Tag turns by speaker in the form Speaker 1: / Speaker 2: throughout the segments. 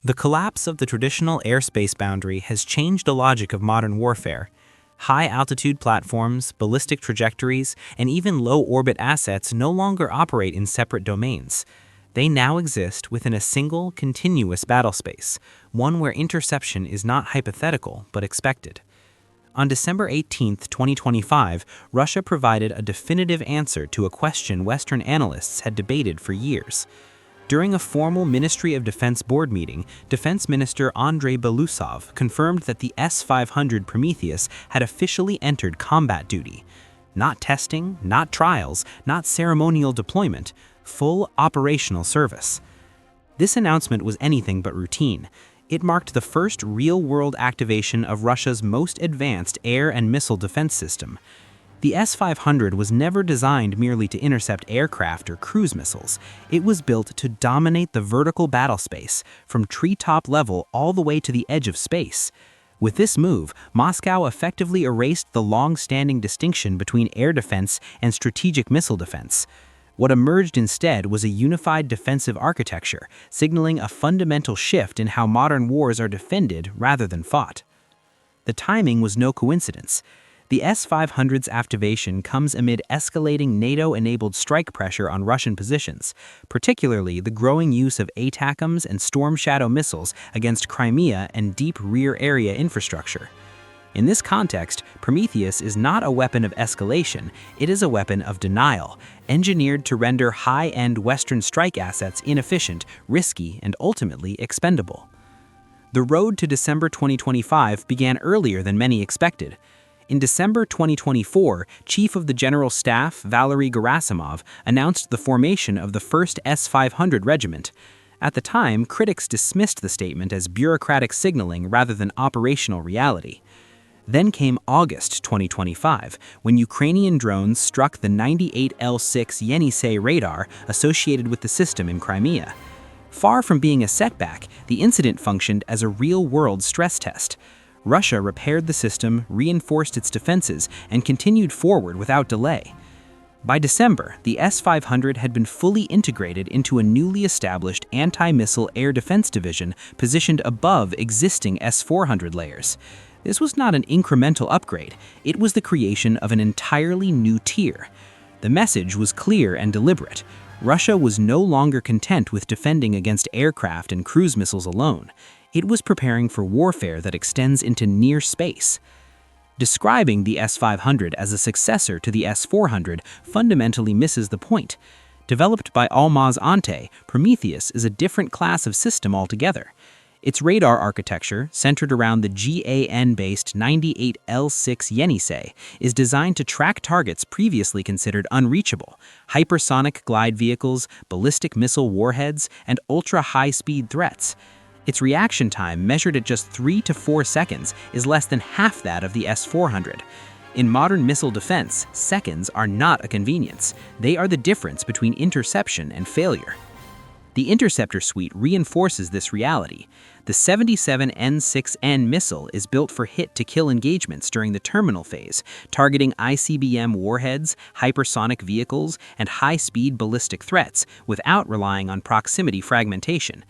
Speaker 1: The collapse of the traditional airspace boundary has changed the logic of modern warfare. High-altitude platforms, ballistic trajectories, and even low-orbit assets no longer operate in separate domains. They now exist within a single, continuous battlespace, one where interception is not hypothetical but expected. On December 18, 2025, Russia provided a definitive answer to a question Western analysts had debated for years. During a formal Ministry of Defense board meeting, Defense Minister Andrei Belousov confirmed that the S-500 Prometheus had officially entered combat duty. Not testing, not trials, not ceremonial deployment, full operational service. This announcement was anything but routine. It marked the first real-world activation of Russia's most advanced air and missile defense system. The S-500 was never designed merely to intercept aircraft or cruise missiles. It was built to dominate the vertical battlespace, from treetop level all the way to the edge of space. With this move, Moscow effectively erased the long-standing distinction between air defense and strategic missile defense. What emerged instead was a unified defensive architecture, signaling a fundamental shift in how modern wars are defended rather than fought. The timing was no coincidence. The S-500's activation comes amid escalating NATO-enabled strike pressure on Russian positions, particularly the growing use of ATACMS and Storm Shadow missiles against Crimea and deep rear area infrastructure. In this context, Prometheus is not a weapon of escalation, it is a weapon of denial, engineered to render high-end Western strike assets inefficient, risky, and ultimately expendable. The road to December 2025 began earlier than many expected. In December 2024, Chief of the General Staff Valery Gerasimov announced the formation of the 1st S-500 Regiment. At the time, critics dismissed the statement as bureaucratic signaling rather than operational reality. Then came August 2025, when Ukrainian drones struck the 98L6 Yenisei radar associated with the system in Crimea. Far from being a setback, the incident functioned as a real-world stress test. Russia repaired the system, reinforced its defenses, and continued forward without delay. By December, the S-500 had been fully integrated into a newly established anti-missile air defense division positioned above existing S-400 layers. This was not an incremental upgrade, it was the creation of an entirely new tier. The message was clear and deliberate. Russia was no longer content with defending against aircraft and cruise missiles alone. It was preparing for warfare that extends into near space. Describing the S-500 as a successor to the S-400 fundamentally misses the point. Developed by Almaz-Antey, Prometheus is a different class of system altogether. Its radar architecture, centered around the GAN-based 98L6 Yenisei, is designed to track targets previously considered unreachable: hypersonic glide vehicles, ballistic missile warheads, and ultra-high-speed threats. Its reaction time, measured at just 3 to 4 seconds, is less than half that of the S-400. In modern missile defense, seconds are not a convenience. They are the difference between interception and failure. The interceptor suite reinforces this reality. The 77N6N missile is built for hit-to-kill engagements during the terminal phase, targeting ICBM warheads, hypersonic vehicles, and high-speed ballistic threats without relying on proximity fragmentation.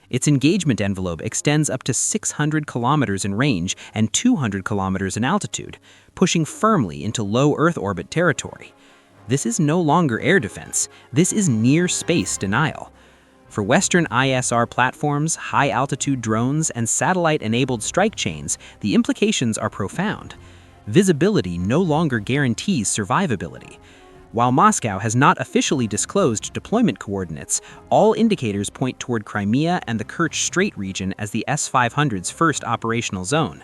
Speaker 1: Its engagement envelope extends up to 600 kilometers in range and 200 kilometers in altitude, pushing firmly into low Earth orbit territory. This is no longer air defense, this is near-space denial. For Western ISR platforms, high-altitude drones, and satellite-enabled strike chains, the implications are profound. Visibility no longer guarantees survivability. While Moscow has not officially disclosed deployment coordinates, all indicators point toward Crimea and the Kerch Strait region as the S-500's first operational zone.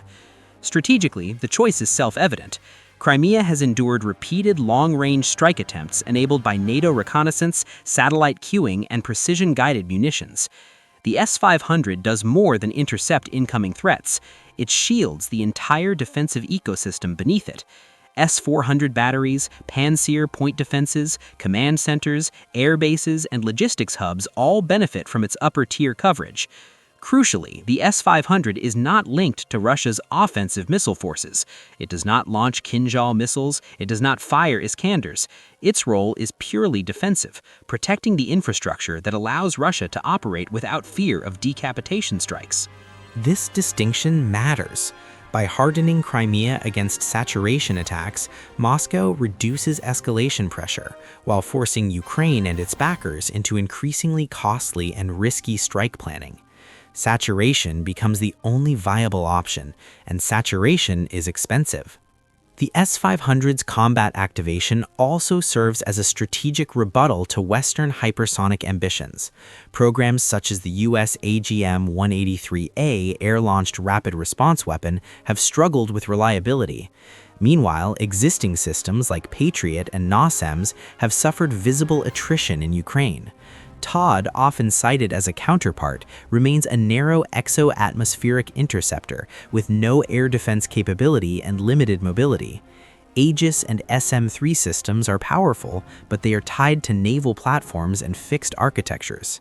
Speaker 1: Strategically, the choice is self-evident. Crimea has endured repeated long-range strike attempts enabled by NATO reconnaissance, satellite cueing, and precision-guided munitions. The S-500 does more than intercept incoming threats. It shields the entire defensive ecosystem beneath it. S-400 batteries, Pantsir point defenses, command centers, air bases, and logistics hubs all benefit from its upper-tier coverage. Crucially, the S-500 is not linked to Russia's offensive missile forces. It does not launch Kinzhal missiles, it does not fire Iskanders. Its role is purely defensive, protecting the infrastructure that allows Russia to operate without fear of decapitation strikes. This distinction matters. By hardening Crimea against saturation attacks, Moscow reduces escalation pressure, while forcing Ukraine and its backers into increasingly costly and risky strike planning. Saturation becomes the only viable option, and saturation is expensive. The S-500's combat activation also serves as a strategic rebuttal to Western hypersonic ambitions. Programs such as the U.S. AGM-183A air-launched rapid response weapon have struggled with reliability. Meanwhile, existing systems like Patriot and NASAMS have suffered visible attrition in Ukraine. TOD, often cited as a counterpart, remains a narrow exo-atmospheric interceptor with no air defense capability and limited mobility. Aegis and SM-3 systems are powerful, but they are tied to naval platforms and fixed architectures.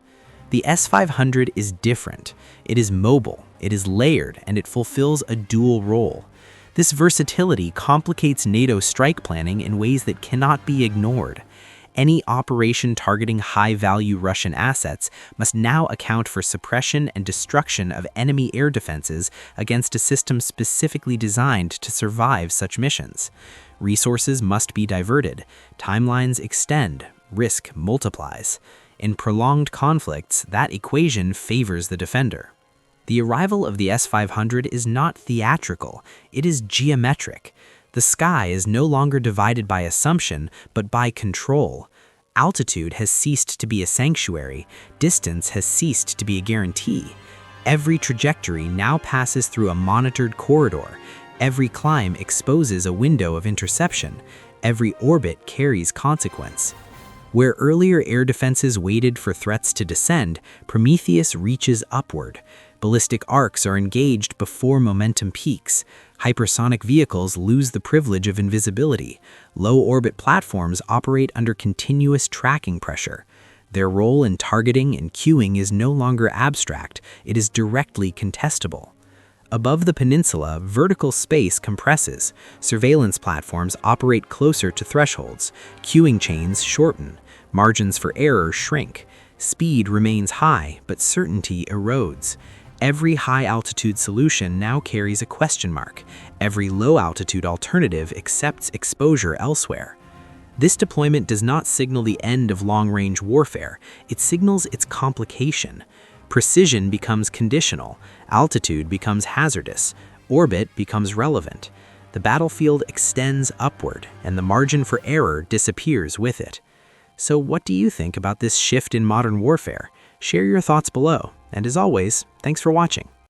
Speaker 1: The S-500 is different. It is mobile, it is layered, and it fulfills a dual role. This versatility complicates NATO strike planning in ways that cannot be ignored. Any operation targeting high-value Russian assets must now account for suppression and destruction of enemy air defenses against a system specifically designed to survive such missions. Resources must be diverted, timelines extend, risk multiplies. In prolonged conflicts, that equation favors the defender. The arrival of the S-500 is not theatrical, it is geometric. The sky is no longer divided by assumption, but by control. Altitude has ceased to be a sanctuary, distance has ceased to be a guarantee. Every trajectory now passes through a monitored corridor. Every climb exposes a window of interception. Every orbit carries consequence. Where earlier air defenses waited for threats to descend, Prometheus reaches upward. Ballistic arcs are engaged before momentum peaks. Hypersonic vehicles lose the privilege of invisibility. Low-orbit platforms operate under continuous tracking pressure. Their role in targeting and cueing is no longer abstract, it is directly contestable. Above the peninsula, vertical space compresses. Surveillance platforms operate closer to thresholds. Queuing chains shorten. Margins for error shrink. Speed remains high, but certainty erodes. Every high-altitude solution now carries a question mark. Every low-altitude alternative accepts exposure elsewhere. This deployment does not signal the end of long-range warfare. It signals its complication. Precision becomes conditional. Altitude becomes hazardous. Orbit becomes relevant. The battlefield extends upward, and the margin for error disappears with it. So what do you think about this shift in modern warfare? Share your thoughts below. And as always, thanks for watching.